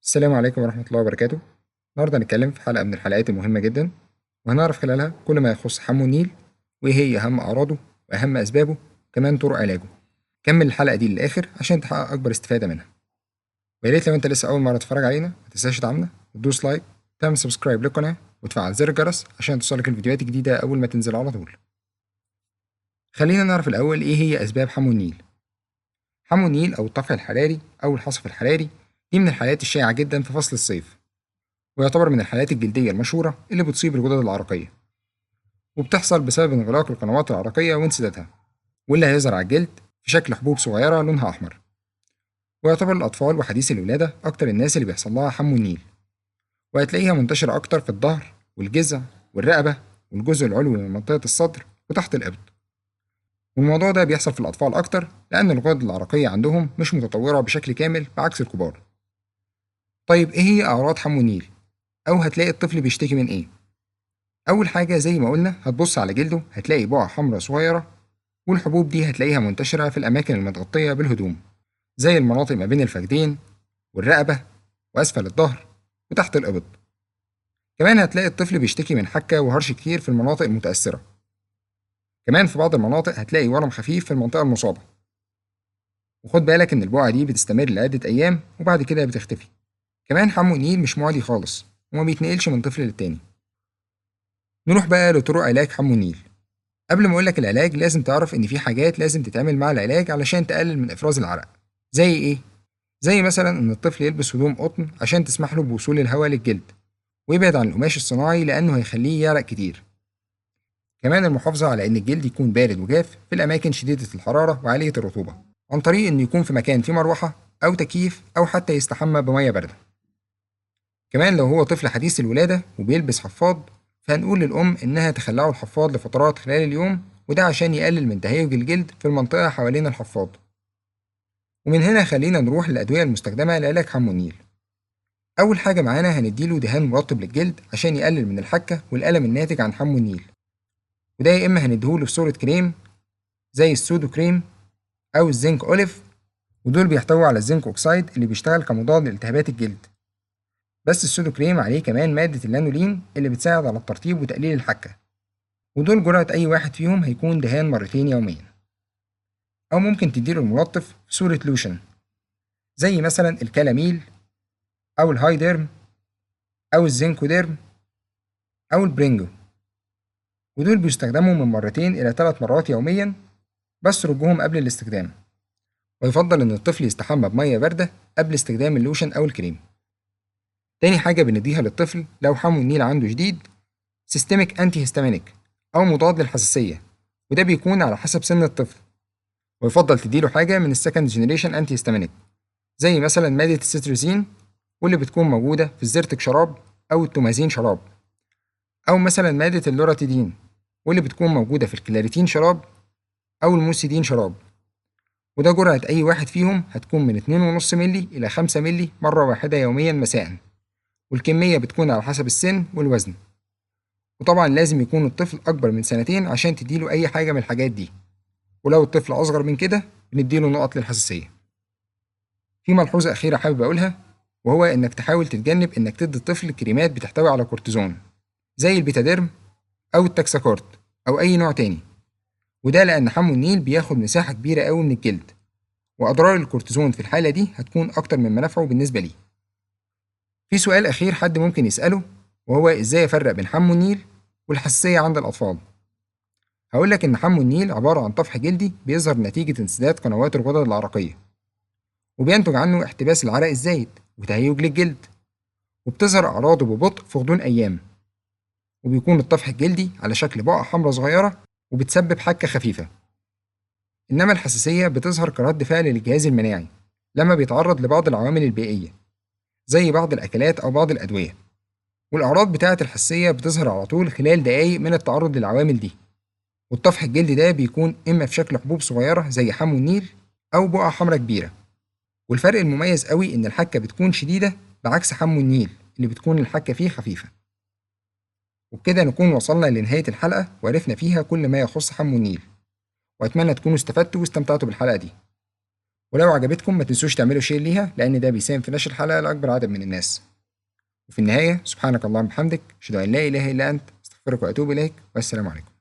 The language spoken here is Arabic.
السلام عليكم ورحمة الله وبركاته. النهاردة هنتكلم في حلقة من الحلقات المهمة جدا، وهنعرف خلالها كل ما يخص حمو النيل، وإيه هي أهم أعراضه وأهم أسبابه، وكمان طرق علاجه. كمل الحلقة دي للآخر عشان تحقق أكبر استفادة منها. ويا ريت لو أنت لسه أول مرة تتفرج علينا ما تنساش تدعمنا وتدوس لايك، تعمل سبسكرايب للقناة، وتفعل زر الجرس عشان توصلك الفيديوهات الجديدة أول ما تنزل على طول. خلينا نعرف الأول إيه هي أسباب حمو النيل. حمو النيل أو الطفح الحراري أو الحصف الحراري دي من الحالات الشائعة جدا في فصل الصيف، ويعتبر من الحالات الجلدية المشهورة اللي بتصيب الغدد العرقية، وبتحصل بسبب انغلاق القنوات العرقية وانسدادها، واللي هيظهر على الجلد في شكل حبوب صغيرة لونها أحمر. ويعتبر الأطفال وحديث الولادة أكتر الناس اللي بيحصل لها حمو النيل، وهتلاقيها منتشرة أكتر في الظهر والجذع والرقبة والجزء العلوي من منطقة الصدر وتحت الإبط. والموضوع ده بيحصل في الأطفال أكتر لأن الغدد العرقية عندهم مش متطورة بشكل كامل بعكس الكبار. طيب إيه هي أعراض حمو النيل؟ أو هتلاقي الطفل بيشتكي من إيه؟ أول حاجة زي ما قلنا هتبص على جلده هتلاقي بقع حمراء صغيرة، والحبوب دي هتلاقيها منتشرة في الأماكن المتغطية بالهدوم، زي المناطق ما بين الفخدين والرقبة وأسفل الظهر وتحت الإبط. كمان هتلاقي الطفل بيشتكي من حكة وهرش كتير في المناطق المتأثرة. كمان في بعض المناطق هتلاقي ورم خفيف في المنطقة المصابة، وخد بالك إن البقعة دي بتستمر لعدة أيام وبعد كده بتختفي. كمان حمو النيل مش معدي خالص وما بيتنقلش من طفل للتاني. نروح بقى لطرق علاج حمو النيل. قبل ما أقولك العلاج لازم تعرف إن في حاجات لازم تتعمل مع العلاج علشان تقلل من إفراز العرق. زي إيه؟ زي مثلا إن الطفل يلبس هدوم قطن عشان تسمح له بوصول الهواء للجلد، ويبعد عن القماش الصناعي لأنه هيخليه يعرق كتير. كمان المحافظة على إن الجلد يكون بارد وجاف في الأماكن شديدة الحرارة وعالية الرطوبة، عن طريق إنه يكون في مكان فيه مروحة أو تكييف أو حتى يستحمى بمية باردة. كمان لو هو طفل حديث الولادة وبيلبس حفاض، فهنقول للأم إنها تخلعه الحفاض لفترات خلال اليوم، وده عشان يقلل من تهيج الجلد في المنطقة حوالين الحفاض. ومن هنا خلينا نروح للأدوية المستخدمة لعلاج حمو النيل. أول حاجة معانا هنديله دهان مرطب للجلد عشان يقلل من الحكة والألم الناتج عن حمو النيل، وده يا إما هنديهوله في صورة كريم زي السودو كريم أو الزنك أوليف، ودول بيحتووا على الزنك أوكسايد اللي بيشتغل كمضاد لالتهابات الجلد. بس السودو كريم عليه كمان مادة اللانولين اللي بتساعد على الترطيب وتقليل الحكة، ودول جرعة أي واحد فيهم هيكون دهان مرتين يوميا. أو ممكن تديله الملطف في صورة لوشن زي مثلا الكالاميل أو الهايديرم أو الزنكوديرم أو البرينجو، ودول بيستخدموا من مرتين إلى 3 مرات يوميا، بس رجوهم قبل الاستخدام. ويفضل إن الطفل يستحمى بمية باردة قبل استخدام اللوشن أو الكريم. تاني حاجة بنديها للطفل لو حمو النيل عنده شديد سيستميك أنتي هيستامينيك أو مضاد للحساسية، وده بيكون على حسب سن الطفل. ويفضل تديله حاجة من السكند جنريشن أنتي هيستامينيك زي مثلا مادة الستروزين، واللي بتكون موجودة في الزرتك شراب أو التومازين شراب، أو مثلا مادة اللوراتيدين واللي بتكون موجودة في الكلاريتين شراب أو الموسيدين شراب، وده جرعة أي واحد فيهم هتكون من 2.5 ملي إلى 5 ملي مرة واحدة يوميا مساء، والكمية بتكون على حسب السن والوزن. وطبعا لازم يكون الطفل أكبر من سنتين عشان تديله أي حاجة من الحاجات دي، ولو الطفل أصغر من كده بنديله نقط للحساسية. في ملحوظة أخيرة حابب أقولها، وهو إنك تحاول تتجنب إنك تدي الطفل كريمات بتحتوي على كورتيزون زي البيتاديرم أو التاكساكورت أو أي نوع تاني، وده لأن حمو النيل بياخد مساحة كبيرة قوي من الجلد، وأضرار الكورتيزون في الحالة دي هتكون أكتر من منافعه بالنسبة ليه. في سؤال أخير حد ممكن يسأله، وهو إزاي أفرق بين حمو النيل والحساسية عند الأطفال. هقولك إن حمو النيل عبارة عن طفح جلدي بيظهر نتيجة انسداد قنوات الغدد العرقية، وبينتج عنه احتباس العرق الزايد وتهيج للجلد، وبتظهر أعراضه ببطء في غضون أيام، وبيكون الطفح الجلدي على شكل بقع حمراء صغيرة وبتسبب حكة خفيفة. إنما الحساسية بتظهر كرد فعل للجهاز المناعي لما بيتعرض لبعض العوامل البيئية زي بعض الأكلات أو بعض الأدوية، والأعراض بتاعة الحساسية بتظهر على طول خلال دقايق من التعرض للعوامل دي. والطفح الجلدي ده بيكون إما في شكل حبوب صغيرة زي حمو النيل أو بقع حمراء كبيرة. والفرق المميز قوي إن الحكة بتكون شديدة بعكس حمو النيل اللي بتكون الحكة فيه خفيفة. وبكده نكون وصلنا لنهاية الحلقة وعرفنا فيها كل ما يخص حمو النيل، وأتمنى تكونوا استفدتوا واستمتعتوا بالحلقة دي. ولو عجبتكم ما تنسوش تعملوا شير ليها، لأن ده بيساهم في نشر الحلقة لأكبر عدد من الناس. وفي النهاية سبحانك اللهم وبحمدك أشهد أن لا إله إلا أنت أستغفرك وأتوب إليك، والسلام عليكم.